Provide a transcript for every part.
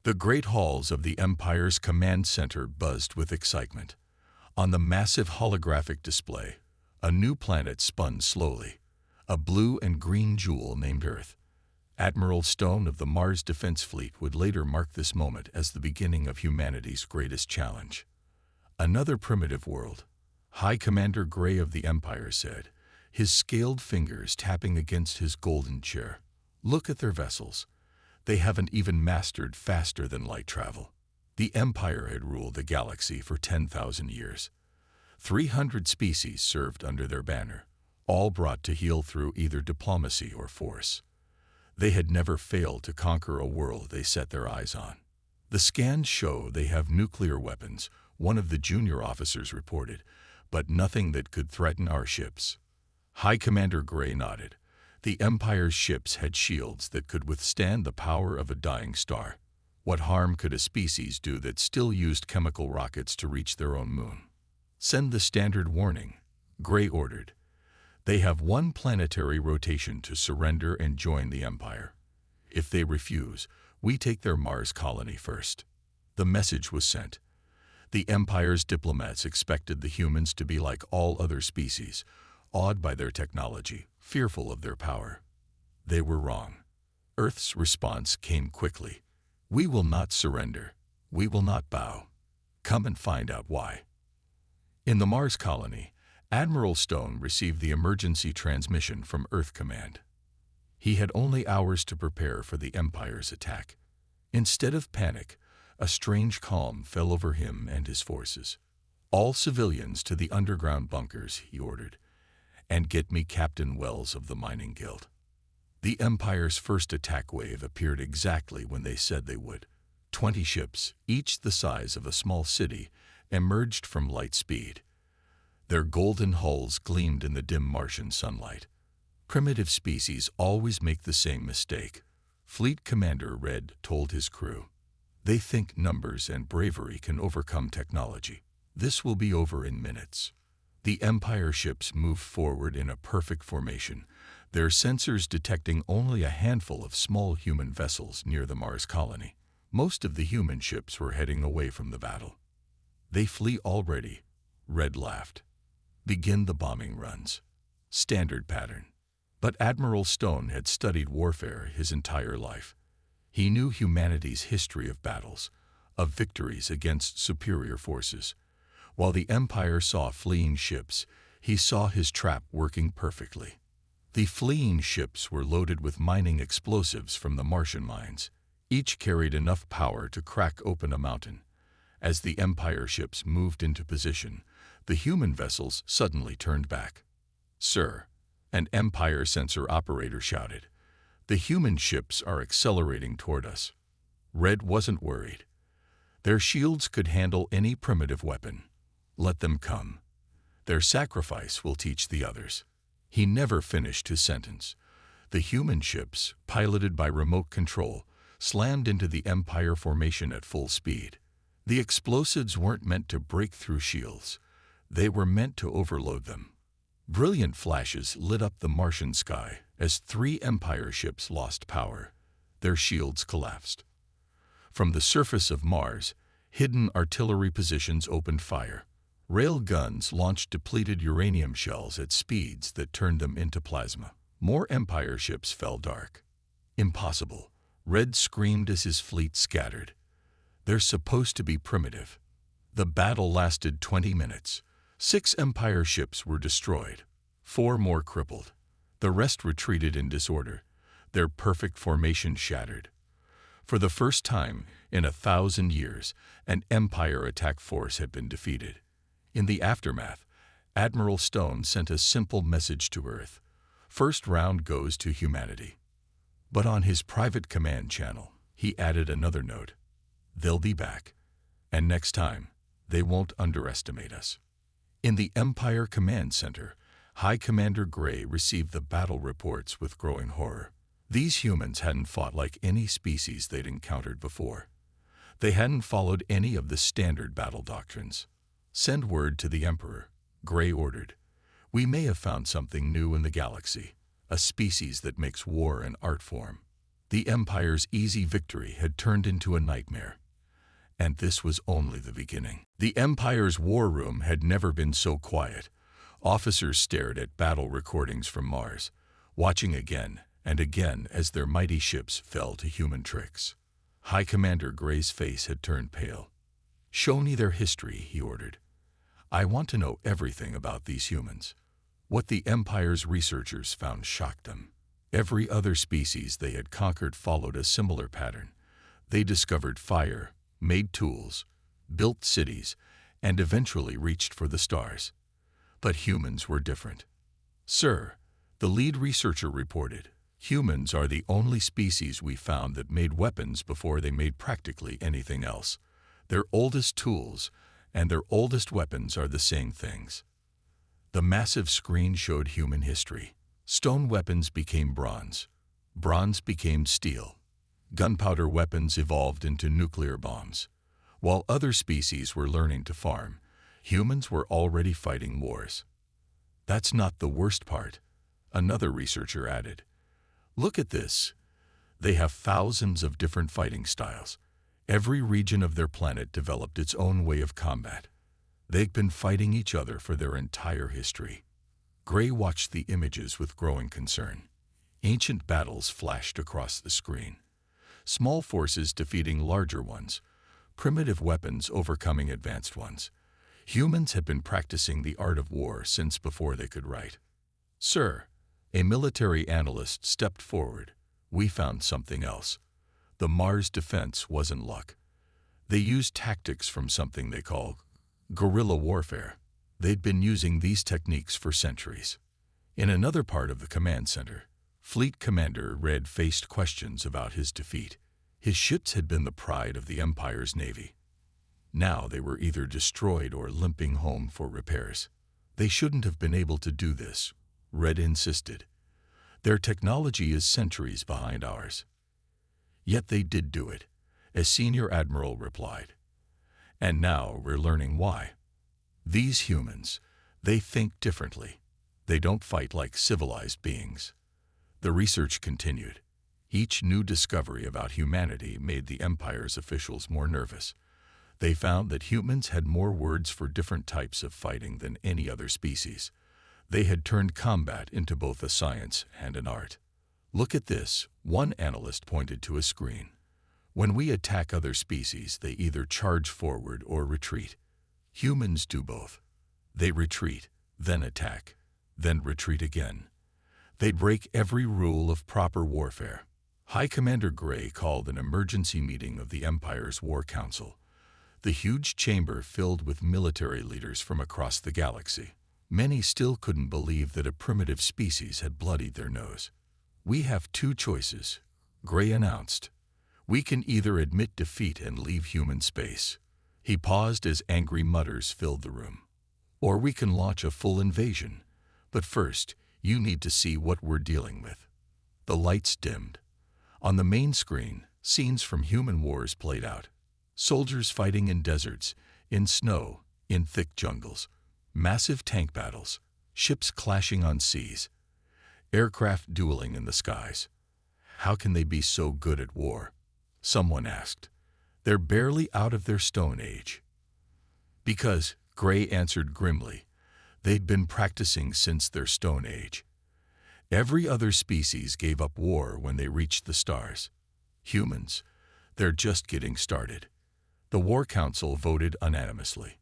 The great halls of the Empire's command center buzzed with excitement. On the massive holographic display, a new planet spun slowly, a blue and green jewel named Earth. Admiral Stone of the Mars Defense Fleet would later mark this moment as the beginning of humanity's greatest challenge. Another primitive world, High Commander Gray of the Empire said, his scaled fingers tapping against his golden chair. Look at their vessels. They haven't even mastered faster than light travel. The Empire had ruled the galaxy for 10,000 years. 300 species served under their banner, all brought to heel through either diplomacy or force. They had never failed to conquer a world they set their eyes on. The scans show they have nuclear weapons, one of the junior officers reported, but nothing that could threaten our ships. High Commander Gray nodded. The Empire's ships had shields that could withstand the power of a dying star. What harm could a species do that still used chemical rockets to reach their own moon? Send the standard warning, Gray ordered. They have one planetary rotation to surrender and join the Empire. If they refuse, we take their Mars colony first. The message was sent. The Empire's diplomats expected the humans to be like all other species, awed by their technology, fearful of their power. They were wrong. Earth's response came quickly. We will not surrender. We will not bow. Come and find out why. In the Mars colony, Admiral Stone received the emergency transmission from Earth Command. He had only hours to prepare for the Empire's attack. Instead of panic, a strange calm fell over him and his forces. All civilians to the underground bunkers, he ordered. And get me Captain Wells of the Mining Guild. The Empire's first attack wave appeared exactly when they said they would. 20 ships, each the size of a small city, emerged from light speed. Their golden hulls gleamed in the dim Martian sunlight. Primitive species always make the same mistake, Fleet Commander Red told his crew. They think numbers and bravery can overcome technology. This will be over in minutes. The Empire ships moved forward in a perfect formation, their sensors detecting only a handful of small human vessels near the Mars colony. Most of the human ships were heading away from the battle. They flee already, Red laughed. Begin the bombing runs. Standard pattern. But Admiral Stone had studied warfare his entire life. He knew humanity's history of battles, of victories against superior forces. While the Empire saw fleeing ships, he saw his trap working perfectly. The fleeing ships were loaded with mining explosives from the Martian mines. Each carried enough power to crack open a mountain. As the Empire ships moved into position, the human vessels suddenly turned back. Sir, an Empire sensor operator shouted, the human ships are accelerating toward us. Red wasn't worried. Their shields could handle any primitive weapon. Let them come. Their sacrifice will teach the others. He never finished his sentence. The human ships, piloted by remote control, slammed into the Empire formation at full speed. The explosives weren't meant to break through shields. They were meant to overload them. Brilliant flashes lit up the Martian sky as 3 Empire ships lost power. Their shields collapsed. From the surface of Mars, hidden artillery positions opened fire. Rail guns launched depleted uranium shells at speeds that turned them into plasma. More Empire ships fell dark. Impossible, Red screamed as his fleet scattered. They're supposed to be primitive. The battle lasted 20 minutes. 6 Empire ships were destroyed. 4 more crippled. The rest retreated in disorder, their perfect formation shattered. For the first time in 1,000 years, an Empire attack force had been defeated. In the aftermath, Admiral Stone sent a simple message to Earth. First round goes to humanity. But on his private command channel, he added another note. They'll be back. And next time, they won't underestimate us. In the Empire Command Center, High Commander Gray received the battle reports with growing horror. These humans hadn't fought like any species they'd encountered before. They hadn't followed any of the standard battle doctrines. Send word to the Emperor, Gray ordered. We may have found something new in the galaxy, a species that makes war an art form. The Empire's easy victory had turned into a nightmare. And this was only the beginning. The Empire's war room had never been so quiet. Officers stared at battle recordings from Mars, watching again and again as their mighty ships fell to human tricks. High Commander Gray's face had turned pale. "Show me their history," he ordered. "I want to know everything about these humans." What the Empire's researchers found shocked them. Every other species they had conquered followed a similar pattern. They discovered fire, made tools, built cities, and eventually reached for the stars. But humans were different. "Sir," the lead researcher reported, "humans are the only species we found that made weapons before they made practically anything else. Their oldest tools and their oldest weapons are the same things." The massive screen showed human history. Stone weapons became bronze. Bronze became steel. Gunpowder weapons evolved into nuclear bombs. While other species were learning to farm, humans were already fighting wars. "That's not the worst part," another researcher added. "Look at this. They have thousands of different fighting styles. Every region of their planet developed its own way of combat. They've been fighting each other for their entire history." Gray watched the images with growing concern. Ancient battles flashed across the screen. Small forces defeating larger ones, primitive weapons overcoming advanced ones. Humans had been practicing the art of war since before they could write. "Sir," a military analyst stepped forward, "we found something else. The Mars defense wasn't luck. They used tactics from something they call guerrilla warfare. They'd been using these techniques for centuries." In another part of the command center, Fleet Commander Red faced questions about his defeat. His ships had been the pride of the Empire's navy. Now they were either destroyed or limping home for repairs. "They shouldn't have been able to do this," Red insisted. "Their technology is centuries behind ours." "Yet they did do it," a senior admiral replied. "And now we're learning why. These humans, they think differently. They don't fight like civilized beings." The research continued. Each new discovery about humanity made the Empire's officials more nervous. They found that humans had more words for different types of fighting than any other species. They had turned combat into both a science and an art. "Look at this," one analyst pointed to a screen. "When we attack other species, they either charge forward or retreat. Humans do both. They retreat, then attack, then retreat again. They break every rule of proper warfare." High Commander Gray called an emergency meeting of the Empire's War Council. The huge chamber filled with military leaders from across the galaxy. Many still couldn't believe that a primitive species had bloodied their nose. "We have two choices," Gray announced. "We can either admit defeat and leave human space." He paused as angry mutters filled the room. "Or we can launch a full invasion. But first, you need to see what we're dealing with." The lights dimmed. On the main screen, scenes from human wars played out. Soldiers fighting in deserts, in snow, in thick jungles. Massive tank battles, ships clashing on seas. Aircraft dueling in the skies. "How can they be so good at war?" someone asked. "They're barely out of their Stone Age." "Because," Gray answered grimly, "they'd been practicing since their Stone Age. Every other species gave up war when they reached the stars. Humans, they're just getting started." The War Council voted unanimously.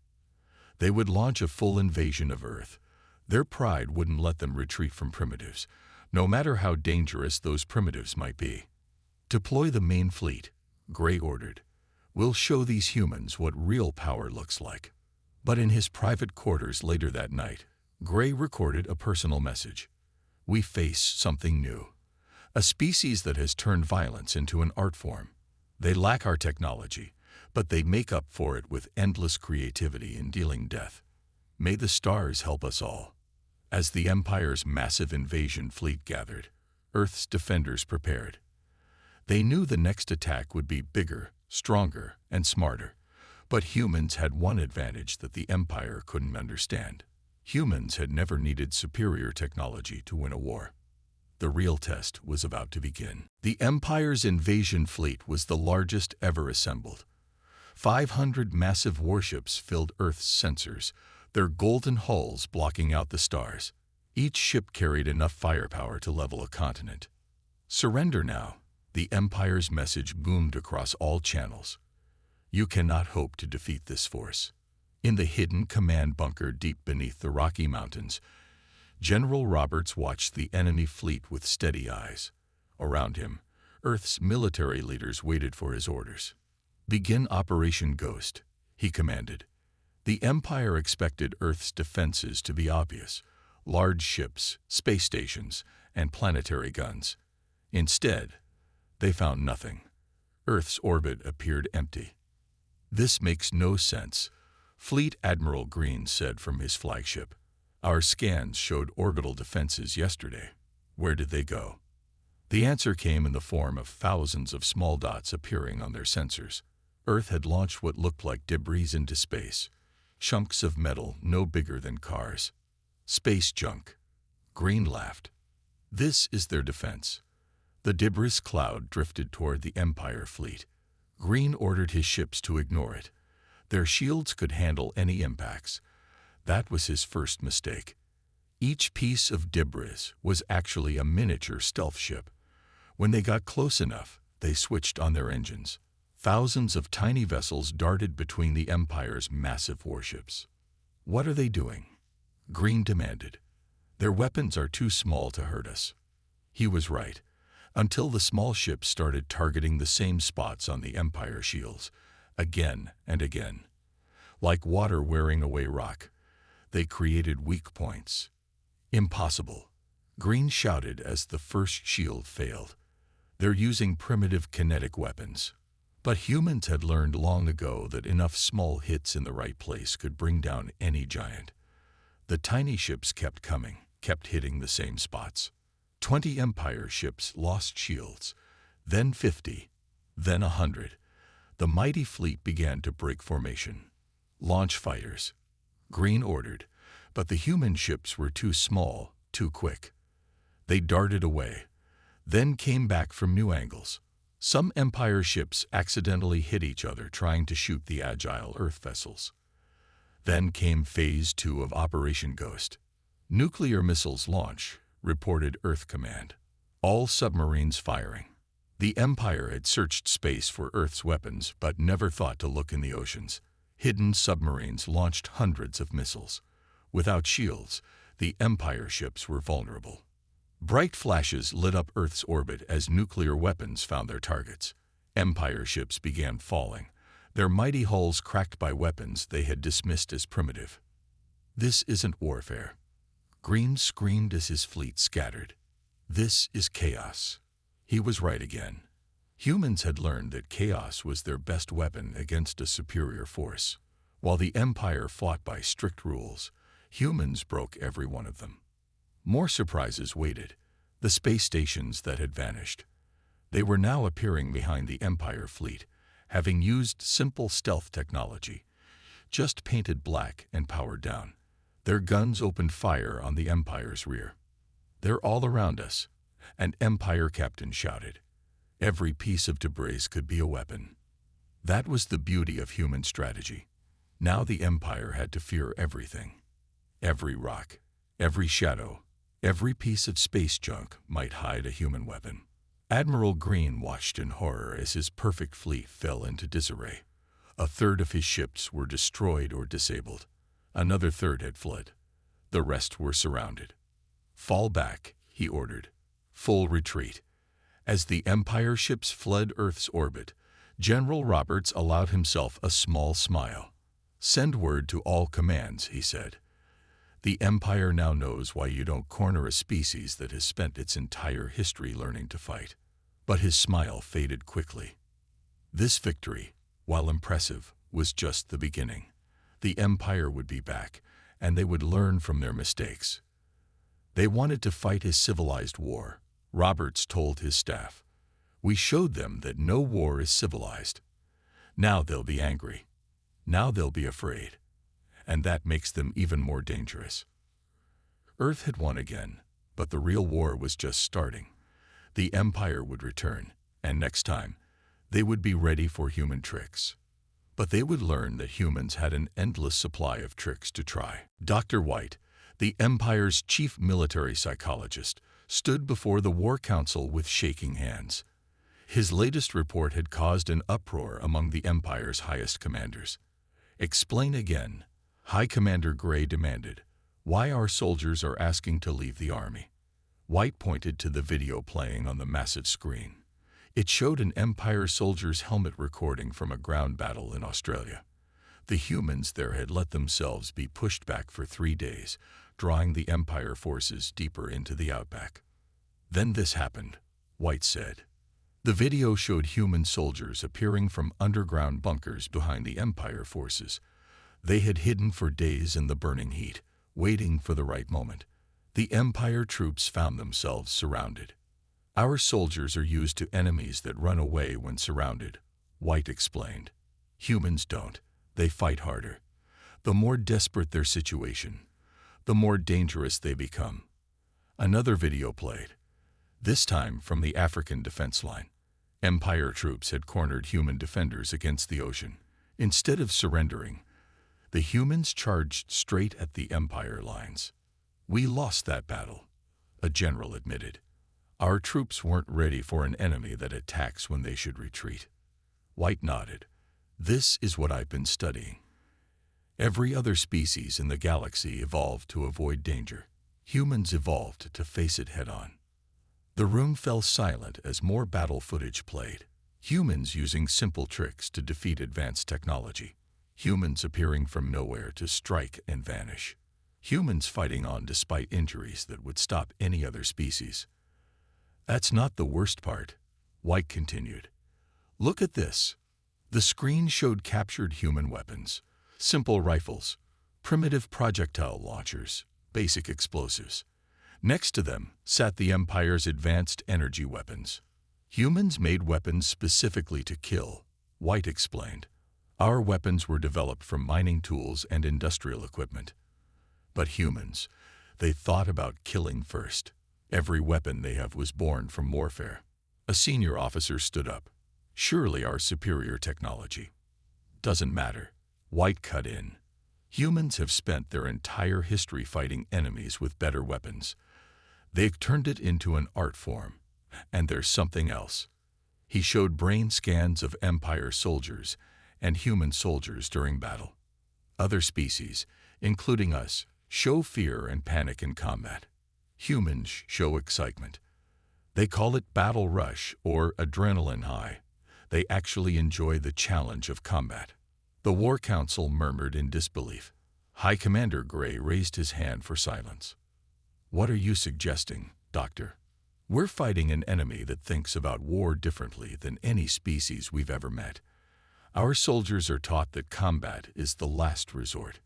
They would launch a full invasion of Earth. Their pride wouldn't let them retreat from primitives, no matter how dangerous those primitives might be. "Deploy the main fleet," Gray ordered. "We'll show these humans what real power looks like." But in his private quarters later that night, Gray recorded a personal message. "We face something new. A species that has turned violence into an art form. They lack our technology, but they make up for it with endless creativity in dealing death. May the stars help us all." As the Empire's massive invasion fleet gathered, Earth's defenders prepared. They knew the next attack would be bigger, stronger, and smarter. But humans had one advantage that the Empire couldn't understand. Humans had never needed superior technology to win a war. The real test was about to begin. The Empire's invasion fleet was the largest ever assembled. 500 massive warships filled Earth's sensors, their golden hulls blocking out the stars. Each ship carried enough firepower to level a continent. "Surrender now," the Empire's message boomed across all channels. "You cannot hope to defeat this force." In the hidden command bunker deep beneath the Rocky Mountains, General Roberts watched the enemy fleet with steady eyes. Around him, Earth's military leaders waited for his orders. "Begin Operation Ghost," he commanded. The Empire expected Earth's defenses to be obvious: large ships, space stations, and planetary guns. Instead, they found nothing. Earth's orbit appeared empty. "This makes no sense," Fleet Admiral Green said from his flagship. "Our scans showed orbital defenses yesterday. Where did they go?" The answer came in the form of thousands of small dots appearing on their sensors. Earth had launched what looked like debris into space, chunks of metal no bigger than cars. "Space junk," Green laughed. "This is their defense." The debris cloud drifted toward the Empire fleet. Green ordered his ships to ignore it. Their shields could handle any impacts. That was his first mistake. Each piece of debris was actually a miniature stealth ship. When they got close enough, they switched on their engines. Thousands of tiny vessels darted between the Empire's massive warships. "What are they doing?" Green demanded. "Their weapons are too small to hurt us." He was right, until the small ships started targeting the same spots on the Empire shields, again and again. Like water wearing away rock, they created weak points. "Impossible," Green shouted as the first shield failed. "They're using primitive kinetic weapons." But humans had learned long ago that enough small hits in the right place could bring down any giant. The tiny ships kept coming, kept hitting the same spots. 20 Empire ships lost shields, then 50, then 100. The mighty fleet began to break formation. "Launch fighters," Green ordered, but the human ships were too small, too quick. They darted away, then came back from new angles. Some Empire ships accidentally hit each other trying to shoot the agile Earth vessels. Then came Phase 2 of Operation Ghost. "Nuclear missiles launch," reported Earth Command. All submarines firing. The Empire had searched space for Earth's weapons but never thought to look in the oceans. Hidden submarines launched hundreds of missiles. Without shields, the Empire ships were vulnerable. Bright flashes lit up Earth's orbit as nuclear weapons found their targets. Empire ships began falling, their mighty hulls cracked by weapons they had dismissed as primitive. "This isn't warfare," Green screamed as his fleet scattered. "This is chaos." He was right again. Humans had learned that chaos was their best weapon against a superior force. While the Empire fought by strict rules, humans broke every one of them. More surprises waited: the space stations that had vanished. They were now appearing behind the Empire fleet, having used simple stealth technology, just painted black and powered down. Their guns opened fire on the Empire's rear. "They're all around us," an Empire captain shouted. Every piece of debris could be a weapon. That was the beauty of human strategy. Now the Empire had to fear everything. Every rock, every shadow, every piece of space junk might hide a human weapon. Admiral Green watched in horror as his perfect fleet fell into disarray. A third of his ships were destroyed or disabled. Another third had fled. The rest were surrounded. "Fall back," he ordered. "Full retreat." As the Empire ships fled Earth's orbit, General Roberts allowed himself a small smile. "Send word to all commands," he said. "The Empire now knows why you don't corner a species that has spent its entire history learning to fight." But his smile faded quickly. This victory, while impressive, was just the beginning. The Empire would be back, and they would learn from their mistakes. They wanted to fight a civilized war, Roberts told his staff. "We showed them that no war is civilized. Now they'll be angry. Now they'll be afraid. And that makes them even more dangerous." Earth had won again, But the real war was just starting. The Empire would return, and next time, they would be ready for human tricks. But they would learn that humans had an endless supply of tricks to try. Dr. White, the Empire's chief military psychologist, stood before the War Council with shaking hands. His latest report had caused an uproar among the Empire's highest commanders. "Explain again," High Commander Gray demanded, "why our soldiers are asking to leave the army." White pointed to the video playing on the massive screen. It showed an Empire soldier's helmet recording from a ground battle in Australia. The humans there had let themselves be pushed back for 3 days, drawing the Empire forces deeper into the outback. "Then this happened," White said. The video showed human soldiers appearing from underground bunkers behind the Empire forces. They had hidden for days in the burning heat, waiting for the right moment. The Empire troops found themselves surrounded. "Our soldiers are used to enemies that run away when surrounded," White explained. "Humans don't. They fight harder. The more desperate their situation, the more dangerous they become." Another video played, this time from the African defense line. Empire troops had cornered human defenders against the ocean. Instead of surrendering, the humans charged straight at the Empire lines. "We lost that battle," a general admitted. "Our troops weren't ready for an enemy that attacks when they should retreat." White nodded. "This is what I've been studying. Every other species in the galaxy evolved to avoid danger. Humans evolved to face it head-on." The room fell silent as more battle footage played. Humans using simple tricks to defeat advanced technology. Humans appearing from nowhere to strike and vanish. Humans fighting on despite injuries that would stop any other species. "That's not the worst part," White continued. "Look at this." The screen showed captured human weapons. Simple rifles, primitive projectile launchers, basic explosives. Next to them sat the Empire's advanced energy weapons. "Humans made weapons specifically to kill," White explained. "Our weapons were developed from mining tools and industrial equipment. But humans, they thought about killing first. Every weapon they have was born from warfare." A senior officer stood up. "Surely our superior technology." "Doesn't matter," White cut in. "Humans have spent their entire history fighting enemies with better weapons. They've turned it into an art form. And there's something else." He showed brain scans of Empire soldiers and human soldiers during battle. "Other species, including us, show fear and panic in combat. Humans show excitement. They call it battle rush or adrenaline high. They actually enjoy the challenge of combat." The War Council murmured in disbelief. High Commander Gray raised his hand for silence. "What are you suggesting, Doctor?" "We're fighting an enemy that thinks about war differently than any species we've ever met. Our soldiers are taught that combat is the last resort.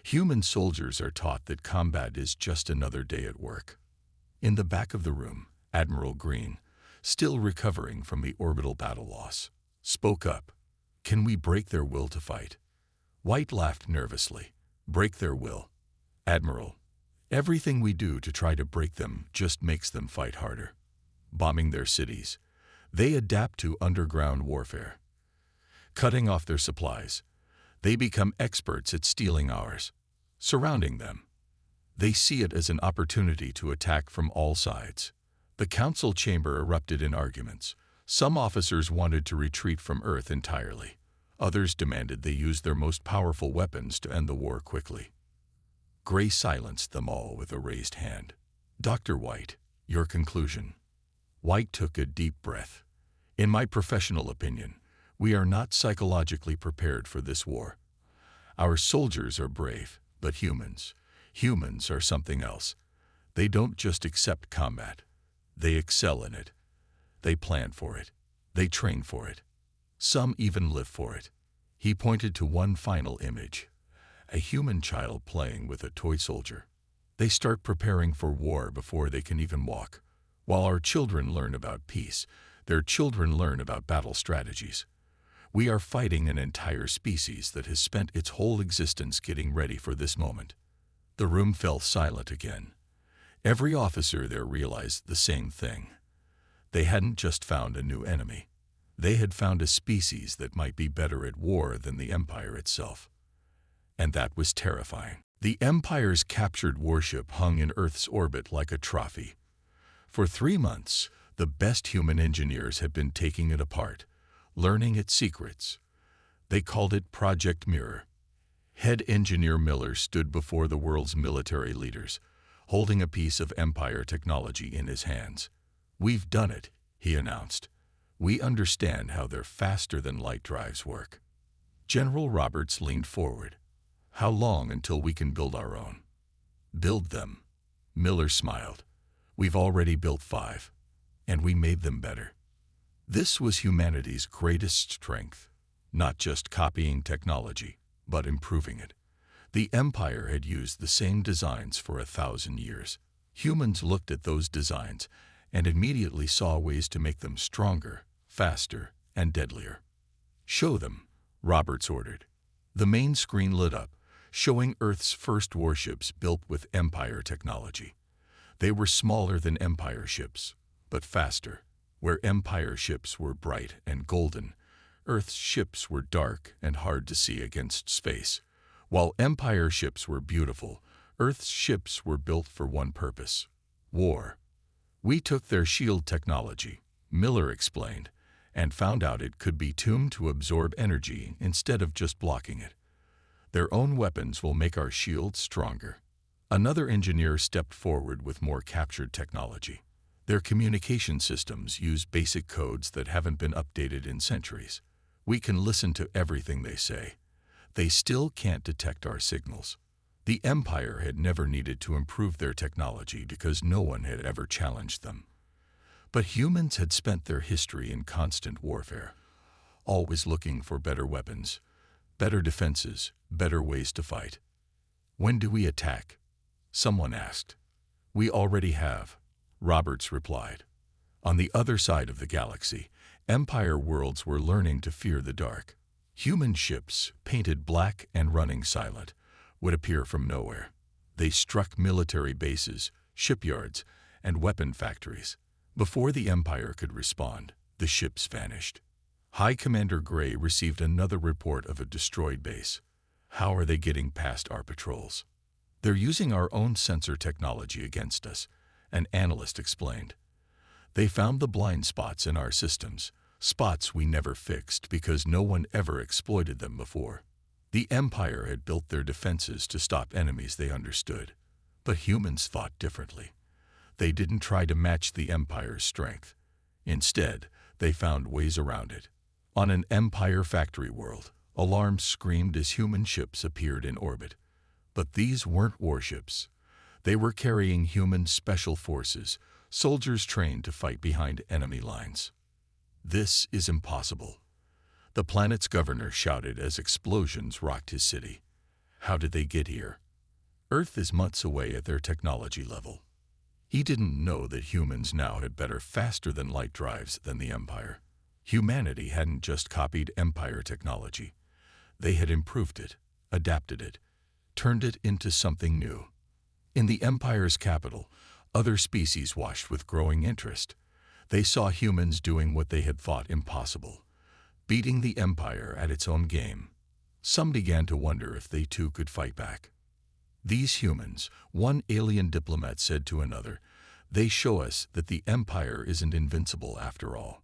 Human soldiers are taught that combat is just another day at work." In the back of the room, Admiral Green, still recovering from the orbital battle loss, spoke up. "Can we break their will to fight?" White laughed nervously. "Break their will? Admiral, everything we do to try to break them just makes them fight harder. Bombing their cities, they adapt to underground warfare. Cutting off their supplies, they become experts at stealing ours. Surrounding them, they see it as an opportunity to attack from all sides." The council chamber erupted in arguments. Some officers wanted to retreat from Earth entirely. Others demanded they use their most powerful weapons to end the war quickly. Gray silenced them all with a raised hand. "Dr. White, your conclusion." White took a deep breath. "In my professional opinion, we are not psychologically prepared for this war. Our soldiers are brave, but humans are something else. They don't just accept combat. They excel in it. They plan for it. They train for it. Some even live for it." He pointed to one final image, a human child playing with a toy soldier. "They start preparing for war before they can even walk. While our children learn about peace, their children learn about battle strategies. We are fighting an entire species that has spent its whole existence getting ready for this moment." The room fell silent again. Every officer there realized the same thing. They hadn't just found a new enemy. They had found a species that might be better at war than the Empire itself. And that was terrifying. The Empire's captured warship hung in Earth's orbit like a trophy. For 3 months, the best human engineers had been taking it apart, learning its secrets. They called it Project Mirror. Head engineer Miller stood before the world's military leaders, holding a piece of Empire technology in his hands. "We've done it," he announced. "We understand how their faster-than-light drives work." General Roberts leaned forward. "How long until we can build our own?" "Build them," Miller smiled. "We've already built 5, and we made them better." This was humanity's greatest strength, not just copying technology, but improving it. The Empire had used the same designs for 1,000 years. Humans looked at those designs and immediately saw ways to make them stronger, faster, and deadlier. "Show them," Roberts ordered. The main screen lit up, showing Earth's first warships built with Empire technology. They were smaller than Empire ships, but faster. Where Empire ships were bright and golden, Earth's ships were dark and hard to see against space. While Empire ships were beautiful, Earth's ships were built for one purpose: war. "We took their shield technology," Miller explained, "and found out it could be tuned to absorb energy instead of just blocking it. Their own weapons will make our shields stronger." Another engineer stepped forward with more captured technology. "Their communication systems use basic codes that haven't been updated in centuries. We can listen to everything they say. They still can't detect our signals." The Empire had never needed to improve their technology because no one had ever challenged them. But humans had spent their history in constant warfare, always looking for better weapons, better defenses, better ways to fight. "When do we attack?" someone asked. "We already have," Roberts replied. On the other side of the galaxy, Empire worlds were learning to fear the dark. Human ships, painted black and running silent, would appear from nowhere. They struck military bases, shipyards, and weapon factories. Before the Empire could respond, the ships vanished. High Commander Gray received another report of a destroyed base. "How are they getting past our patrols?" "They're using our own sensor technology against us," an analyst explained. "They found the blind spots in our systems, spots we never fixed because no one ever exploited them before." The Empire had built their defenses to stop enemies they understood, but humans thought differently. They didn't try to match the Empire's strength. Instead, they found ways around it. On an Empire factory world, alarms screamed as human ships appeared in orbit. But these weren't warships. They were carrying human special forces, soldiers trained to fight behind enemy lines. "This is impossible," the planet's governor shouted as explosions rocked his city. "How did they get here? Earth is months away at their technology level." He didn't know that humans now had better faster-than-light drives than the Empire. Humanity hadn't just copied Empire technology. They had improved it, adapted it, turned it into something new. In the Empire's capital, other species watched with growing interest. They saw humans doing what they had thought impossible, beating the Empire at its own game. Some began to wonder if they too could fight back. "These humans," one alien diplomat said to another, "they show us that the Empire isn't invincible after all."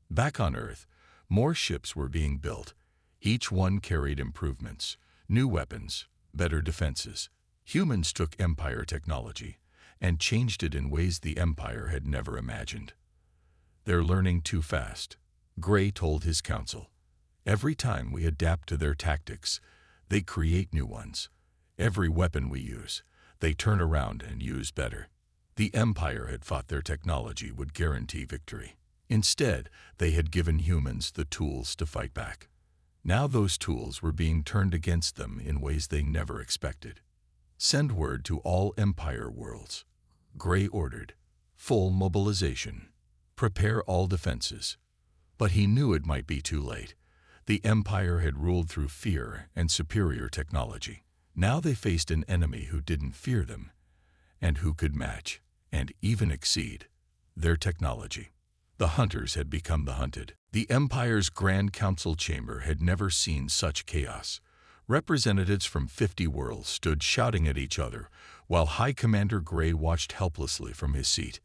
Back on Earth, more ships were being built. Each one carried improvements, new weapons, better defenses. Humans took Empire technology and changed it in ways the Empire had never imagined. "They're learning too fast," Gray told his council. "Every time we adapt to their tactics, they create new ones. Every weapon we use, they turn around and use better." The Empire had thought their technology would guarantee victory. Instead, they had given humans the tools to fight back. Now those tools were being turned against them in ways they never expected. "Send word to all Empire worlds," Gray ordered. "Full mobilization. Prepare all defenses." But he knew it might be too late. The Empire had ruled through fear and superior technology. Now they faced an enemy who didn't fear them, and who could match, and even exceed, their technology. The hunters had become the hunted. The Empire's Grand Council chamber had never seen such chaos. Representatives from 50 worlds stood shouting at each other, while High Commander Gray watched helplessly from his seat.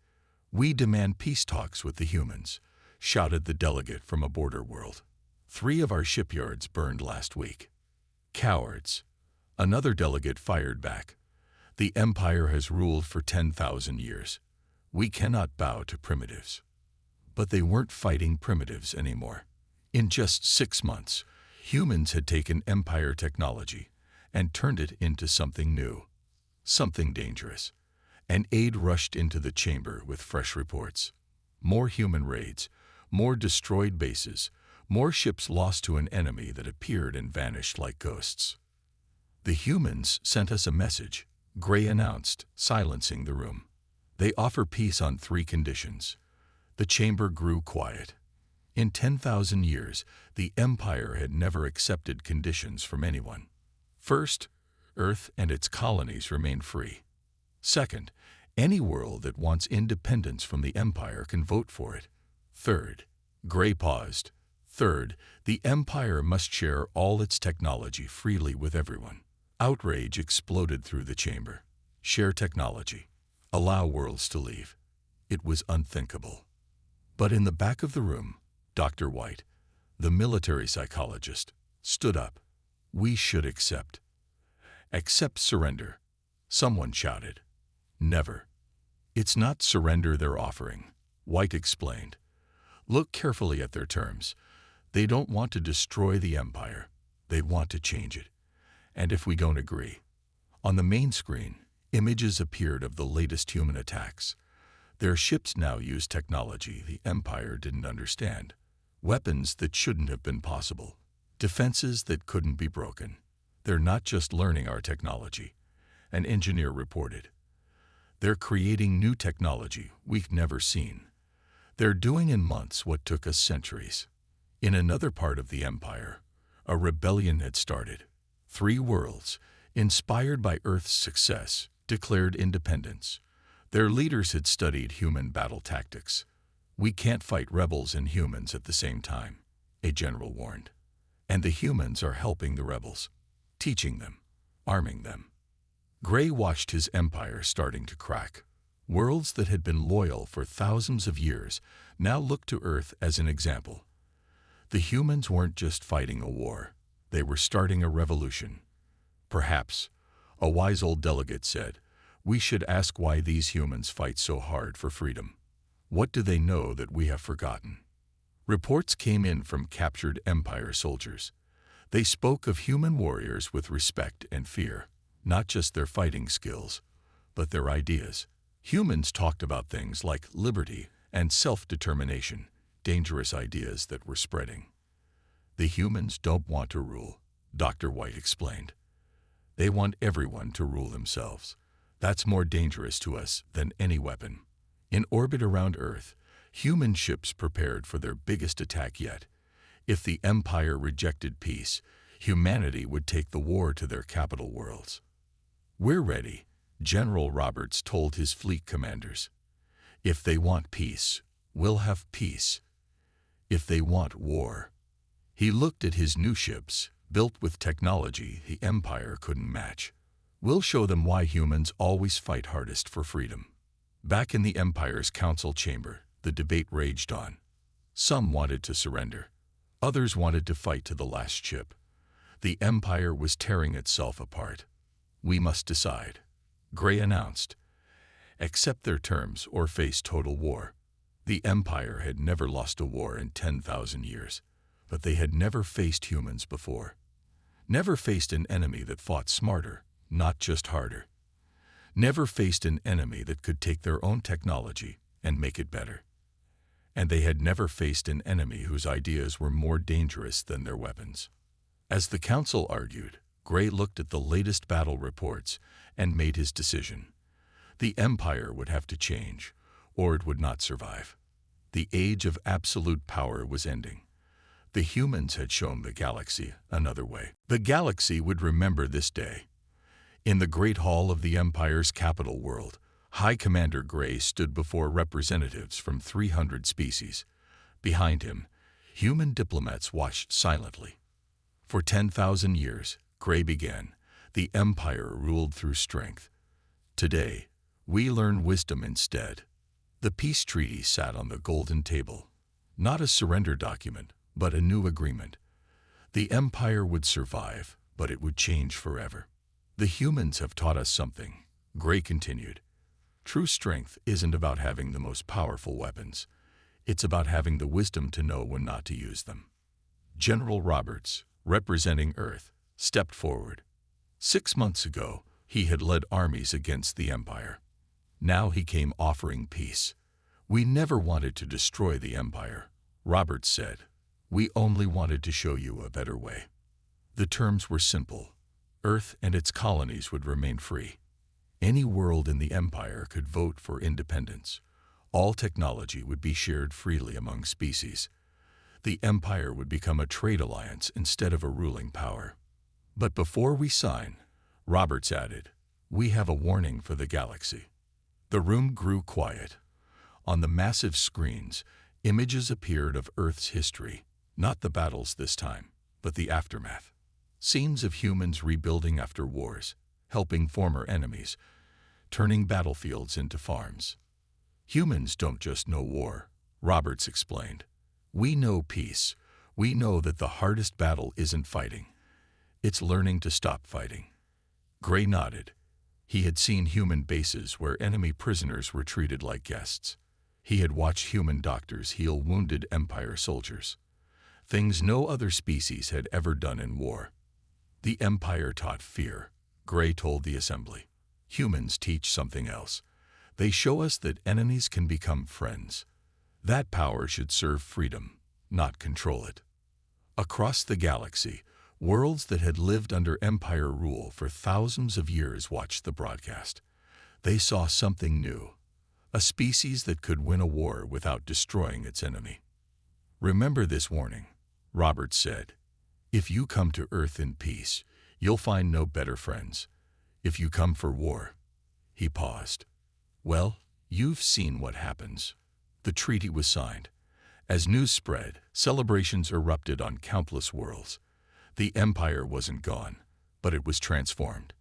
"We demand peace talks with the humans," shouted the delegate from a border world. "3 of our shipyards burned last week." "Cowards," another delegate fired back. "The Empire has ruled for 10,000 years. We cannot bow to primitives." But they weren't fighting primitives anymore. In just 6 months, humans had taken Empire technology and turned it into something new, something dangerous. An aide rushed into the chamber with fresh reports. More human raids, more destroyed bases, more ships lost to an enemy that appeared and vanished like ghosts. "The humans sent us a message," Gray announced, silencing the room. "They offer peace on 3 conditions." The chamber grew quiet. In 10,000 years, the Empire had never accepted conditions from anyone. First, Earth and its colonies remain free. Second, any world that wants independence from the Empire can vote for it. Third, Gray paused. Third, the Empire must share all its technology freely with everyone. Outrage exploded through the chamber. Share technology. Allow worlds to leave. It was unthinkable. But in the back of the room, Dr. White, the military psychologist, stood up. "We should accept." "Accept surrender," someone shouted. "Never. It's not surrender they're offering," White explained. "Look carefully at their terms. They don't want to destroy the Empire. They want to change it. And if we don't agree..." On the main screen, images appeared of the latest human attacks. Their ships now use technology the Empire didn't understand. Weapons that shouldn't have been possible. Defenses that couldn't be broken. "They're not just learning our technology," an engineer reported. "They're creating new technology we've never seen. They're doing in months what took us centuries." In another part of the Empire, a rebellion had started. 3 worlds, inspired by Earth's success, declared independence. Their leaders had studied human battle tactics. "We can't fight rebels and humans at the same time," a general warned. "And the humans are helping the rebels, teaching them, arming them." Gray watched his empire starting to crack. Worlds that had been loyal for thousands of years now looked to Earth as an example. The humans weren't just fighting a war. They were starting a revolution. "Perhaps," a wise old delegate said, "we should ask why these humans fight so hard for freedom. What do they know that we have forgotten?" Reports came in from captured Empire soldiers. They spoke of human warriors with respect and fear, not just their fighting skills, but their ideas. Humans talked about things like liberty and self-determination, dangerous ideas that were spreading. "The humans don't want to rule," Dr. White explained. "They want everyone to rule themselves. That's more dangerous to us than any weapon." In orbit around Earth, human ships prepared for their biggest attack yet. If the Empire rejected peace, humanity would take the war to their capital worlds. "We're ready," General Roberts told his fleet commanders. "If they want peace, we'll have peace. If they want war..." He looked at his new ships, built with technology the Empire couldn't match. "We'll show them why humans always fight hardest for freedom." Back in the Empire's council chamber, the debate raged on. Some wanted to surrender. Others wanted to fight to the last ship. The Empire was tearing itself apart. "We must decide," Gray announced. "Accept their terms or face total war." The Empire had never lost a war in 10,000 years, but they had never faced humans before. Never faced an enemy that fought smarter, not just harder. Never faced an enemy that could take their own technology and make it better. And they had never faced an enemy whose ideas were more dangerous than their weapons. As the council argued, Gray looked at the latest battle reports and made his decision. The Empire would have to change, or it would not survive. The age of absolute power was ending. The humans had shown the galaxy another way. The galaxy would remember this day. In the Great Hall of the Empire's capital world, High Commander Gray stood before representatives from 300 species. Behind him, human diplomats watched silently. For 10,000 years, Gray began, the Empire ruled through strength. Today, we learn wisdom instead. The peace treaty sat on the golden table, not a surrender document, but a new agreement. The Empire would survive, but it would change forever. The humans have taught us something, Gray continued. True strength isn't about having the most powerful weapons. It's about having the wisdom to know when not to use them. General Roberts, representing Earth, stepped forward. 6 months ago, he had led armies against the Empire. Now he came offering peace. We never wanted to destroy the Empire, Roberts said. We only wanted to show you a better way. The terms were simple. Earth and its colonies would remain free. Any world in the Empire could vote for independence. All technology would be shared freely among species. The Empire would become a trade alliance instead of a ruling power. But before we sign, Roberts added, we have a warning for the galaxy. The room grew quiet. On the massive screens, images appeared of Earth's history, not the battles this time, but the aftermath. Scenes of humans rebuilding after wars, helping former enemies, turning battlefields into farms. Humans don't just know war, Roberts explained. We know peace. We know that the hardest battle isn't fighting. It's learning to stop fighting. Gray nodded. He had seen human bases where enemy prisoners were treated like guests. He had watched human doctors heal wounded Empire soldiers. Things no other species had ever done in war. The Empire taught fear, Gray told the assembly. Humans teach something else. They show us that enemies can become friends. That power should serve freedom, not control it. Across the galaxy, worlds that had lived under Empire rule for thousands of years watched the broadcast. They saw something new, a species that could win a war without destroying its enemy. Remember this warning, Roberts said. If you come to Earth in peace, you'll find no better friends. If you come for war, he paused. Well, you've seen what happens. The treaty was signed. As news spread, celebrations erupted on countless worlds. The Empire wasn't gone, but it was transformed.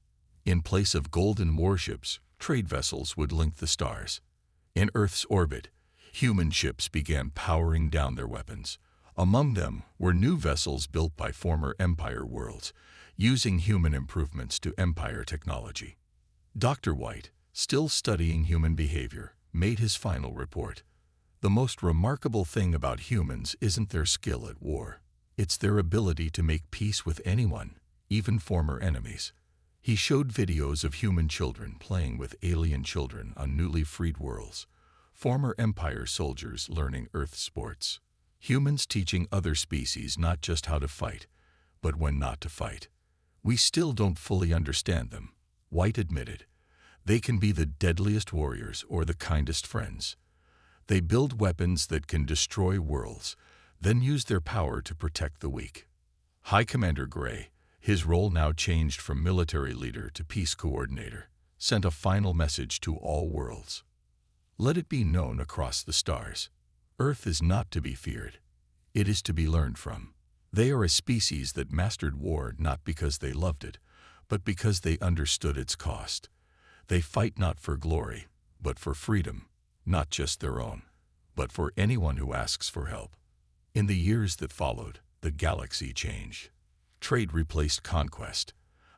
In place of golden warships, trade vessels would link the stars. In Earth's orbit, human ships began powering down their weapons. Among them were new vessels built by former Empire worlds, using human improvements to Empire technology. Dr. White, still studying human behavior, made his final report. The most remarkable thing about humans isn't their skill at war. It's their ability to make peace with anyone, even former enemies. He showed videos of human children playing with alien children on newly freed worlds, former Empire soldiers learning Earth sports, humans teaching other species not just how to fight, but when not to fight. We still don't fully understand them, White admitted. They can be the deadliest warriors or the kindest friends. They build weapons that can destroy worlds, then use their power to protect the weak. High Commander Gray, his role now changed from military leader to peace coordinator, sent a final message to all worlds. Let it be known across the stars. Earth is not to be feared. It is to be learned from. They are a species that mastered war not because they loved it, but because they understood its cost. They fight not for glory, but for freedom, not just their own, but for anyone who asks for help. In the years that followed, the galaxy changed. Trade replaced conquest.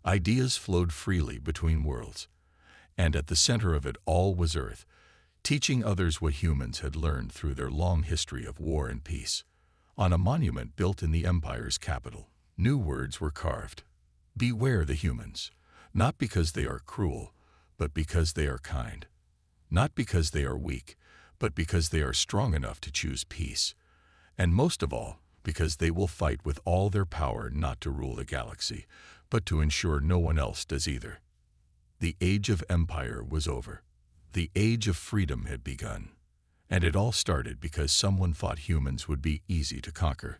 Ideas flowed freely between worlds. And at the center of it all was Earth, teaching others what humans had learned through their long history of war and peace. On a monument built in the Empire's capital, new words were carved. Beware the humans, not because they are cruel, but because they are kind. Not because they are weak, but because they are strong enough to choose peace. And most of all, because they will fight with all their power not to rule the galaxy, but to ensure no one else does either. The age of empire was over. The age of freedom had begun. And it all started because someone thought humans would be easy to conquer.